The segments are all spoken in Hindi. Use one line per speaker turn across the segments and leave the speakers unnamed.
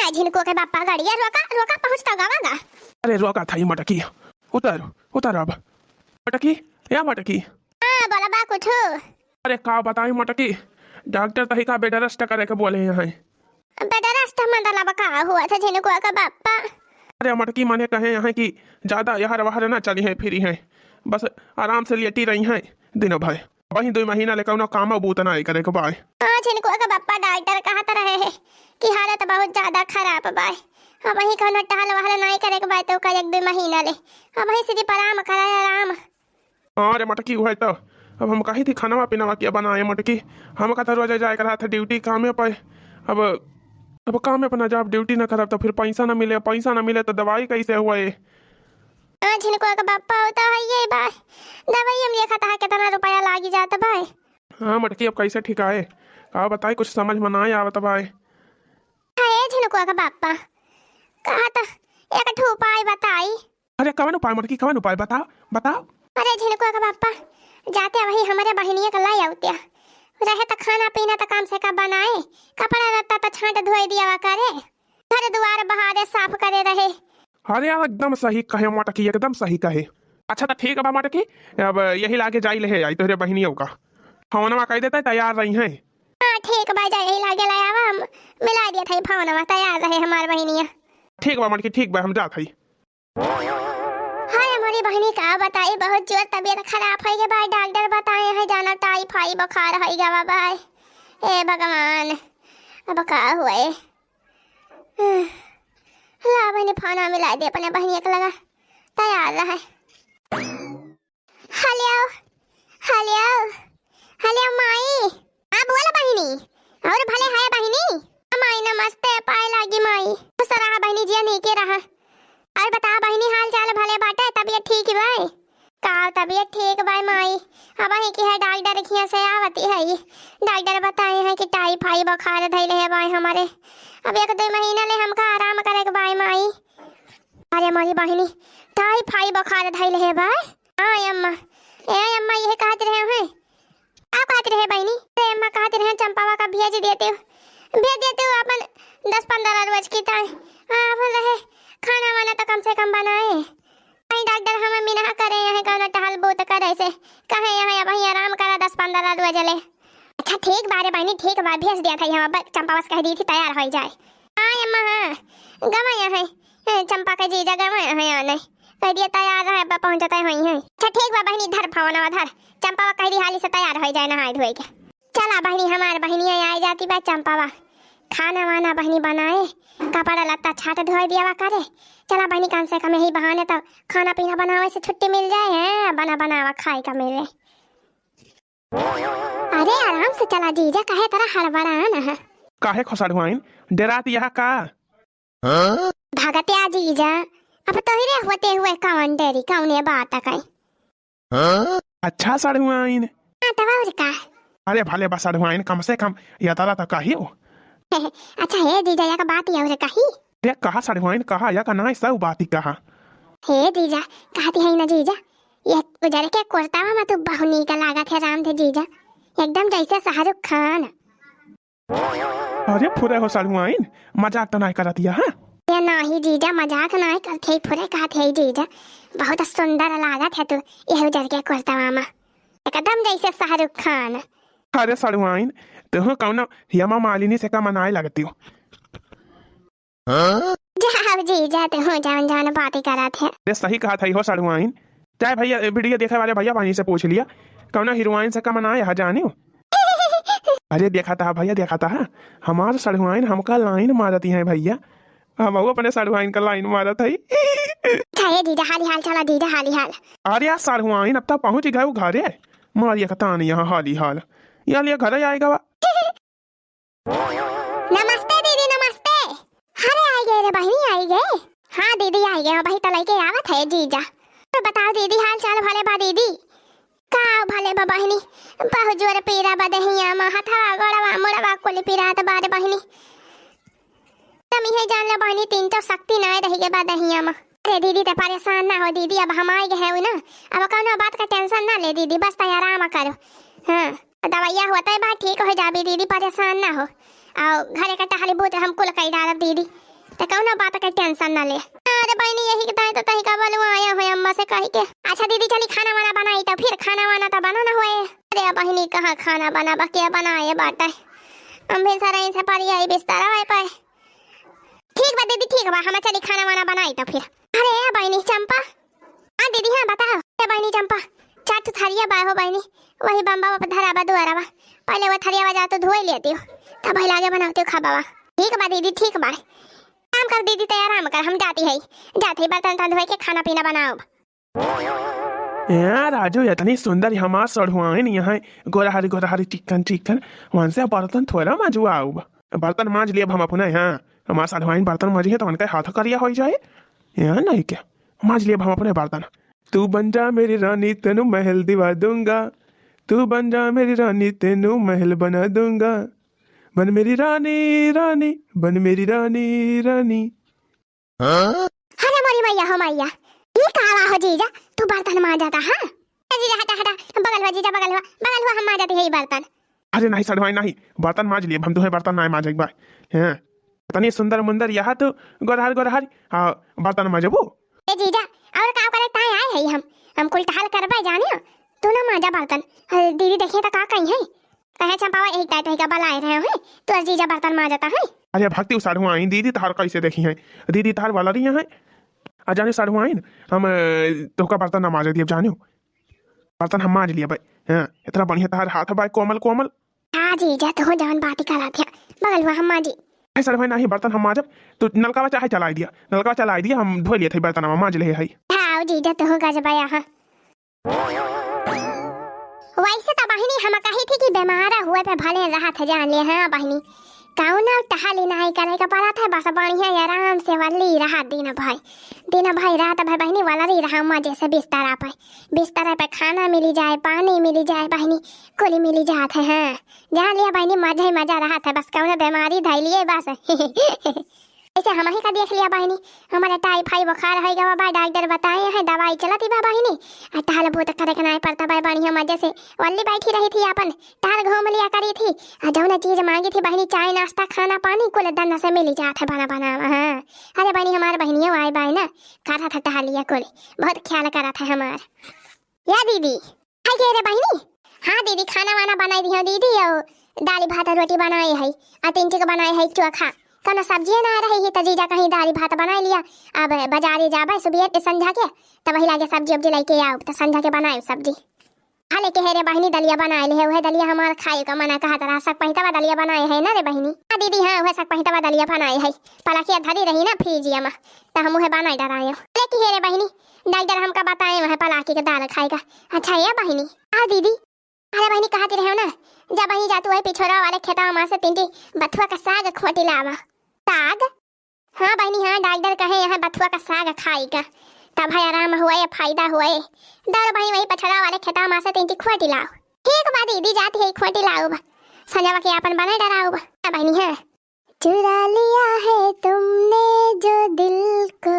ना झिनको के बापा गाड़िया रोका रोका पहुंचता गावागा।
अरे रोका था ये मटकी, उतर उतर अब। मटकी या मटकी।
हाँ बोला बा कुछ।
अरे का बताई मटकी, डॉक्टर तही का बेड रेस्ट करे के बोले हैं।
बेटा रास्ता मतलब का हुआ था झिनको का बापा।
अरे मटकी माने कहे हैं कि ज्यादा यहाँ वहां ना चली है फिरी है, बस आराम से लेटी रही हैं दिन भर, वही 2 महीना लेकर उन्हें काम बूत ना करे के बाय।
हाँ झिनको का बापा डॉक्टर कहत रहे हैं कि हालत बहुत ज्यादा खराब बाय, अब वही कहना टहल वहल नहीं करे के बाय तो का 1-2 महीना ले अब वही सीधी आराम कराए आराम।
अरे मटकी हुआ तो अब हम कही थी खाना पीना क्या बनाए मटकी, हम कहता रोज जाए रहा था ड्यूटी कामे पे, अब काम अपना जब ड्यूटी ना करब तो फिर पैसा ना मिले तो दवाई कैसे हुआ है।
झिनको का बापा होता है ये बाय, दवाई हम लिखा था कितना रुपया लागी जाता बाय।
हाँ मटकी अब कैसे ठीक आए, का बताई कुछ समझ में ना आवत बाय।
हाय झिनको का बापा कहा था एक ठो उपाय बताई।
अरे कवन उपाय मटकी, कवन उपाय बताओ बताओ।
अरे झिनको का बापा जाते वही हमारे बहनिया का लाई आउतिया रहे तो खाना पीना तो काम से का बनाए, कपड़ा लत्ता तो छांट धोई दिया करे, घर द्वार बहारे साफ करे रहे।
अरे यार एकदम सही कहे मटकी, एकदम सही कहे। अच्छा तो ठीक है मटकी, अब यही लाके जाई ले आई तोहरे बहनियों का फोनवा कह देता तैयार रही है।
हाँ ठीक बा जा यही लागे लाया मिला दिया था फोनवा तैयार रहे हमार बहनिया।
ठीक बा मटकी ठीक बा हम जात हई।
हाय हमारी बहनी का बताई बहुत जोर तबीयत खराब है के बाद डॉक्टर बताए हैं जाना टाइफाइड बुखार है गवा भाई। ए भगवान अब का हुआ ला बहनी फोन मिला दे अपने बहनी का लगा तैयार रहे। हेलो हेलो हेलो माई। हाँ बोला बहनी और भले है बहनी। माई नमस्ते पाए लागी माई खुश रहा बहनी जी नहीं के रहा। अरे बता बहनी हाल चाल भले बाटे तबीयत ठीक है भाई का तबीयत ठीक भाई माई अब ही की है डॉक्टर खिया से आवती है डॉक्टर बताए हैं कि टाइफाइड बुखार धइले है भाई हमारे अब 1-2 महीना ले हमका आराम करे के भाई माई। अरे हमारी बहनी टाइफाइड बुखार धइले है भाई। हाँ अम्मा अम्मा ये कहते रहे हैं आप कहते रहे बहनी अम्मा कहते रहे चंपावा का भेज देते हो अपन 10-15 रोज की ताई आप रहे खाना वाना तो कम से कम बनाए कहीं डॉक्टर हमें मिना करे यहाँ कहना टहल बोत करे से कहे यहाँ अब ही आराम करा 10-15 रोज ले। अच्छा ठीक बारे बहनी ठीक बात भेज दिया था यहाँ चंपा बस कह दी थी तैयार हो जाए। हाँ अम्मा हाँ गवा है चंपा का जीजा गवा है यहाँ नहीं कह दिया तैयार है पहुँचता है वहीं है। अच्छा ठीक बा बहनी धर फोन धर चंपा कह दी हाली से तैयार हो जाए नहाए धोए के। चला बहनी हमार बहनी आई जाती बा चंपा खाना वाना बहनी बनाए कपड़ा लत्ता छाट धोई दिया करे। चला बहनी कम से कम यही बहाने तो खाना पीना बनावे से छुट्टी मिल जाए है बनावा खाए का मिले। अरे आराम से चला जीजा कहे तरह हड़बड़ा ना
काहे खसड़वाइन डरात यह का
भगत्या जीजा अब तो ही होते हुए कौन डेरी कौन बात कहीं।
अच्छा सड़वाइन
तो का
अरे भले बस सड़वाइन कम से कम या ताला तो कही हो।
अच्छा है जीजा या का बात या उसे कही
देख कहा सड़वाइन कहा या का ना सब बात ही कहा
हे जीजा कहती है ना जीजा ये गुजर के कुर्तावा में तो बहुनी का लागत है राम थे जीजा एकदम जैसे शाहरुख खान।
अरे फुरे हो सड़वाइन मजाक तो नहीं करत या
ये नहीं जीजा मजाक नहीं करते फुरे कहते है जीजा बहुत सुंदर लागत है तू ये गुजर के कुर्तावा में एकदम जैसे शाहरुख खान।
अरे सड़वाइन तुम कौन यमा मालिनी से का मनाए लगती हो।
जाओ जीजा तो हो जान बातें करा थे।
अरे सही कहा था हो सड़वाइन चाहे भैया वीडियो देखे वाले भैया बहनी से पूछ लिया कौन हीरोइन से का मनाए है जाने हो। अरे देखा था भैया देखा था हमारा सड़वाइन हमका लाइन मारती है भैया हम अपने सड़वाइन का लाइन मारत है।
जीजा हाली हाल चला जीजा हाली हाल।
अरे यार सड़वाइन अब तक पहुंच गए घरे मारिया का तान यहाँ हाली हाल यहाँ लिया घर आएगा।
नमस्ते दीदी नमस्ते। अरे आई गए रे बहनी आई गए। हाँ दीदी आई गए भाई तो लेके आवत है जीजा। तो बताओ दीदी हाल चाल भले बा दीदी का भले बा बहनी बहुत जोर पीरा बा दहिया मा हथवा गोड़वा मोड़वा कोली पीरा त बारे बहनी तमी है जान ले बहनी 3 तो शक्ति ना रही के बा दहिया मा। अरे दीदी ते परेशान ना हो दीदी अब हम आई गए ना अब कौनो बात का टेंशन ना ले दीदी बस आराम करो। हाँ दवाइया होता है बात ठीक हो जाबी दीदी परेशान ना हो और घरे का टहली बहुत हम कुल कई डालब दीदी तो कौन बात का टेंशन ना ले। अरे बहनी यही के तो तही का बोलू आया हो अम्मा से कही के। अच्छा दीदी चली खाना वाना बनाई तो फिर खाना वाना तो बनाना होए। अरे बहनी कहाँ खाना बनाबा क्या बनाए बाटे। हम भी सारा से पारी आई बिस्तर आए पाए। ठीक बा दीदी ठीक बा हम चली खाना वाना बनाई तो फिर। अरे बहनी चंपा। हाँ दीदी हाँ बताओ। अरे बहनी चंपा चाट थरिया बा हो बहनी वही बम्बा धरा बा दुआरा बा पहले वो थरिया बजा तो धोई लेती हो तब भाई लागे बनाते हो खाबा। ठीक बा दीदी ठीक बा काम कर दीदी तैयार आराम कर हम जाती है बर्तन तन धोए के खाना पीना बनाओ।
यार राजू इतनी सुंदर हमार सड़ुआइन यहाँ गोरहरी चिकन चिकन वहाँ से बर्तन थोड़ा माजू आओ बर्तन मांज लिया हम अपना यहाँ हमार सड़ुआइन बर्तन माजी है तो उनका हाथ करिया हो जाए यहाँ नहीं क्या मांज लिया हम अपने बर्तन। तू बन जा मेरी रानी तेनू महल दिवा दूंगा तू बन जा मेरी रानी तेनू महल बना दूंगा बन मेरी रानी रानी बन मेरी रानी रानी।
अरे मोरी मैया हो मैया ये कहा हो जीजा तू बर्तन मांज जाता। हाँ जीजा हटा हटा बगल हुआ जीजा बगल हुआ हम मांज जाते हैं ये बर्तन।
अरे नहीं सड़वाई नहीं बर्तन मांज लिए हम तुम्हें बर्तन नहीं मांज एक बार हैं इतनी सुंदर मुंदर यहाँ तो गोरहर हाँ बर्तन मांजबू।
ए जीजा और का करे ताई आए है हम कुल टहल करबे जानियो तू ना मांजा बर्तन। दीदी देखिए तो का कहीं है कहे चंपावा एक टाइट का बलाए रहे हैं तो जीजा बर्तन मांजता है।
अरे भक्ति सड़ुआइन दीदी तार कैसे देखी है दीदी तार वाला रही है अजाने सड़ुआइन हम तो का बर्तन ना मांज दिए जानियो बर्तन हम मांज लिए भाई हैं इतना बढ़िया तार हाथ भाई कोमल कोमल।
हाँ जीजा तो जान बात करा था बगल हुआ हम मांजी।
सर भाई नहीं बर्तन हम मांजब तो नलका चाहे चला दिया हम धो लिए थे बर्तन हम मांज ले है।
हाँ जीजा तो गजबा यहाँ वैसे तो बहिनी हम कही थी कि बीमार हुए पे भले रहा था जान ले। हाँ बहिनी कौन टहली नहीं करे का पड़ा था बस बढ़िया आराम से वाली रहा दिन भाई रात भाई बहनी वाला रही रहा मजे से बिस्तर पे खाना मिली जाए पानी मिली जाए बहनी कुली मिली जात है। हाँ जान लिया बहनी मजा ही मजा रहा था बस कौन बीमारी धैलिए बस ऐसे हम ही का देख लिया बहनी हमारा टाइफाइड बुखार है गवा बा डॉक्टर बताए हैं दवाई चलती बा बहनी टहल बहुत करे नहीं पड़ता बा बढ़िया मजे से वल्ली बैठी रही थी अपन टहल घूम लिया करी थी जौन चीज मांगी थी बहनी चाय नाश्ता खाना पानी कुल दन्ना से मिली जात है बना। हाँ अरे बहनी हमारे बहनियों आए बाई ना करा था टहल लिया कुल बहुत ख्याल करा था हमार। या दीदी हाय के रे बहनी। हाँ दीदी खाना वाना बनाई दी है दीदी और दाल भात रोटी बनाई है तीन चीज बनाई है चोखा कौन सब्जी ना रही तो जीजा कहीं दाल भात बना लिया अब बाजारे जाबे सुबह संझा के तब वही लागे सब्जी उब्जी लेके आओ तो संझा के बनाए सब्जी। हाँ लेके है रे बहनी दलिया बनाए ले वह दलिया हमार खाए का मना कहा तरह सक पहितवा दलिया बनाए है ना रे बहनी। हाँ दीदी हाँ वह सक पहितवा दलिया बनाए है पलाखिया धरी रही ना फ्रिजिया में तो हम वह बनाए डराए लेके है रे बहनी डॉक्टर हमका बताए वह पलाखी के दाल खाएगा। अच्छा ये बहनी। हाँ दीदी अरे बहनी कहती रहे ना जब बहनी जातू है पिछोरा वाले खेता में से तीन बथुआ का साग खोटी लावा साग। हाँ बहनी हाँ डॉक्टर कहे यहाँ बथुआ का साग खाएगा तब भाई आराम हुए फायदा हुए दर भाई वही पछड़ा वाले खेता में से तीन खोटी लाओ। ठीक बा दीदी जाती है खोटी लाओ संजवा के अपन बने डराओ बहनी। हाँ चुरा लिया है तुमने जो दिल को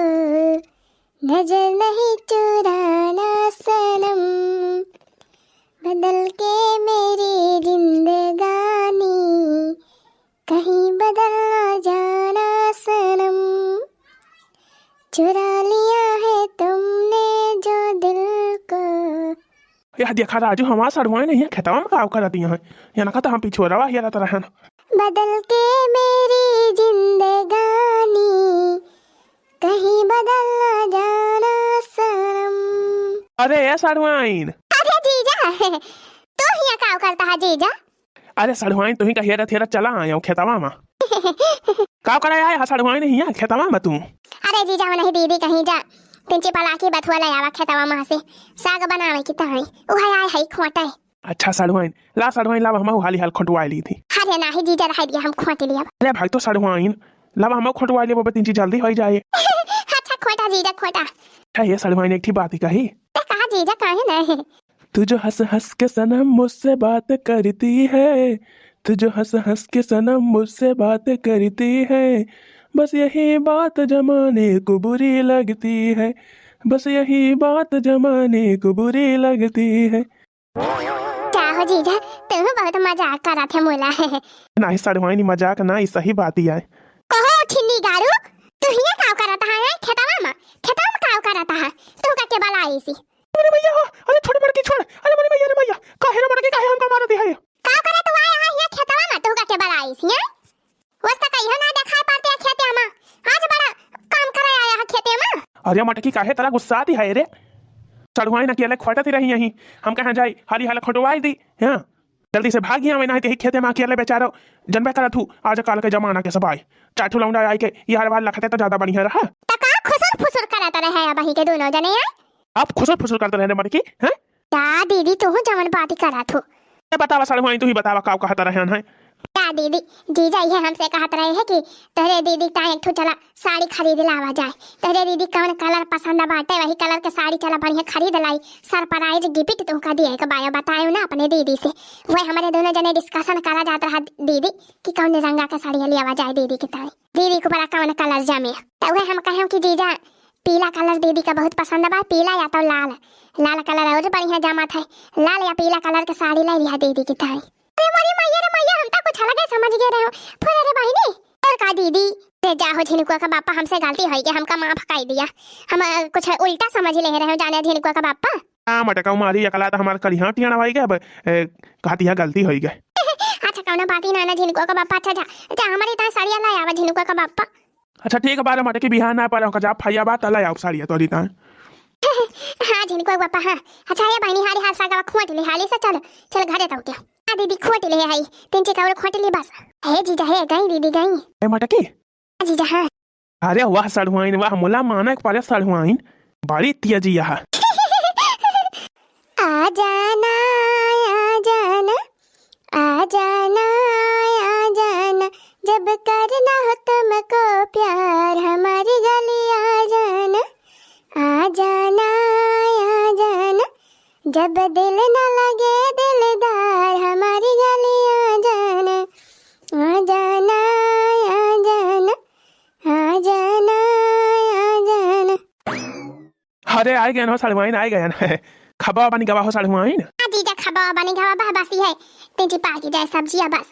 नजर नहीं चुराना सनम बदल के मेरी जिंदगानी कहीं बदल ना जाना सनम चुरा लिया है तुमने जो दिल को।
यार देखा राजू हमारा सड़ुआइन नहीं खेतवा में काम करती है यहाँ ना हम पिछोरा हिया तरह
बदल के मेरी जिंदगानी कहीं बदल ना जाना सनम।
अरे ये सड़ुआइन
अरे जीजा तू हिया काम करता है जीजा।
अरे सड़ुआइन तुही का हेरा थेरा चला आया खेतवा में का करे आया सड़ुआइन हिया खेतवा में तू।
अरे जीजा नहीं दीदी कहीं जा तिंची पलाकी बथुआ ले आवा खेतवा में से साग बनावे की ताई उहा आए है खोटे।
अच्छा सड़ुआइन ला हम हाली हाल खटवा ली थी।
अरे नहीं जीजा रह दिया हम खोटे लिया।
अरे भाई तो सड़ुआइन ला हम खटवा लिए बाबा तीन चीज जल्दी हो जाए।
अच्छा खोटा जीजा खोटा।
अच्छा ये सड़ुआइन एक बात ही कही
कहा जीजा काहे नहीं
तू जो हंस हंस के सनम मुझसे बात करती है तू जो हंस हंस के सनम मुझसे बात करती है बस यही बात जमाने को बुरी लगती है बस यही बात जमाने को बुरी लगती है।
क्या हो जीजा तुम बहुत मजाक करा थे मोला।
नहीं सड़ुआइन मजाक नहीं सही बात ही है।
कहो छिन्नी गारू
अरे मटकी काहे तेरा गुस्सा आती है रे सड़ुआइन अकेले खोटती रही यहीं हम कहाँ जाई हाली हाल खोटवाई दी हाँ जल्दी से भाग गया मैं नहीं तो खेते में अकेले बेचारो जनबे करा थू आज काल के जमाना के सब आए चाठू लौंडा आई के यार बार लखते तो ज्यादा बढ़िया रहा
तका खुसर फुसर कराता रहे अब ही के दोनों जने यार
आप खुसर फुसर करते रहने मटकी हैं
ता दीदी तू जमन बाती करा थू
बतावा सड़ुआइन तू ही बतावा का कहता रहे हैं
क्या दीदी जीजा ये हमसे कहत रहे हैं कि तहरे दीदी ता एक ठो चला साड़ी खरीद लावा जाए तहरे दीदी कौन कलर पसंद बाटे वही कलर के साड़ी चला बढ़िया खरीद लाई सरप्राइज गिफ्ट तुमका दिए के बायो बतायो ना अपने दीदी से वही हमारे दोनों जने डिस्कशन करा जाता रहा दीदी कि कौन रंगा का साड़ी लियावा जाए दीदी के ताई दीदी को बड़ा कौन कलर जमे तो वही हम कहे कि जीजा पीला कलर दीदी का बहुत पसंद बा पीला या तो लाल लाल कलर और बढ़िया जमत है लाल या पीला कलर के साड़ी ले लिया दीदी की ताई हम तो कुछ अलग समझ गए रहे हो फिर अरे बहिनी और का दीदी रे जाहो झिनकुआ का बापा हमसे गलती होई के हमका माफ कर दिया हम कुछ उल्टा समझ ले रहे हो जाने झिनकुआ का बापा
हां मटका मारी अकला तो हमार कलिहां टियाना भाई के अब कहती है गलती होई गए
अच्छा कौन बात ही ना झिनकुआ का बापा अच्छा जा जा हमारी ता साड़ियां ला आवा झिनकुआ का बापा
अच्छा ठीक है बारे मटकी बिहान ना पर का जा फैया बात ला आउ साड़िया तोरी ता
हां झिनकुआ बापा हां अच्छा ये बहिनी हारी हाथ सागा खोट ले हाली से चल चल घरे ताऊ क्या दीदी खोट ले आई तीन चिकावर खोट ले बस हे जीजा हे गई दीदी गई
ए मटकी
जीजा हां
अरे वाह सड़ुआइन वाह मुला माना के पारे सड़ुआइन बड़ी तेजी यह
आ जाना जब करना हो तुमको प्यार हमारी गली आ जाना जब दिल न लगे दिलदार हमारी गली आ जाना
अरे आए गए ना सड़ुआइन आए गए ना खबा बनी गवा हो सड़ुआइन
जीजा खबा बनी गवा बा बासी है तेजी पाकी जाए सब्जियां बस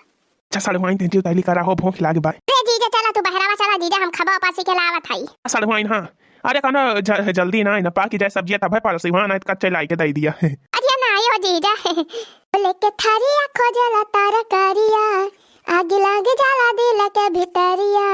अच्छा सड़ुआइन तेजी उताली करा हो भूख लागे बाय
रे जीजा चला तू बहरावा चला जीजा हम खबा पासी के लावा थाई
सड़ुआइन हां अरे कहना जल्दी ना पाकी जाए सब्जियां तब है परसी वहां ना कच्चे लाई के दे दिया
अरे ना आयो जीजा लेके थारी आंखों जला तारा कारिया आग लागे जाला दिल के भितरिया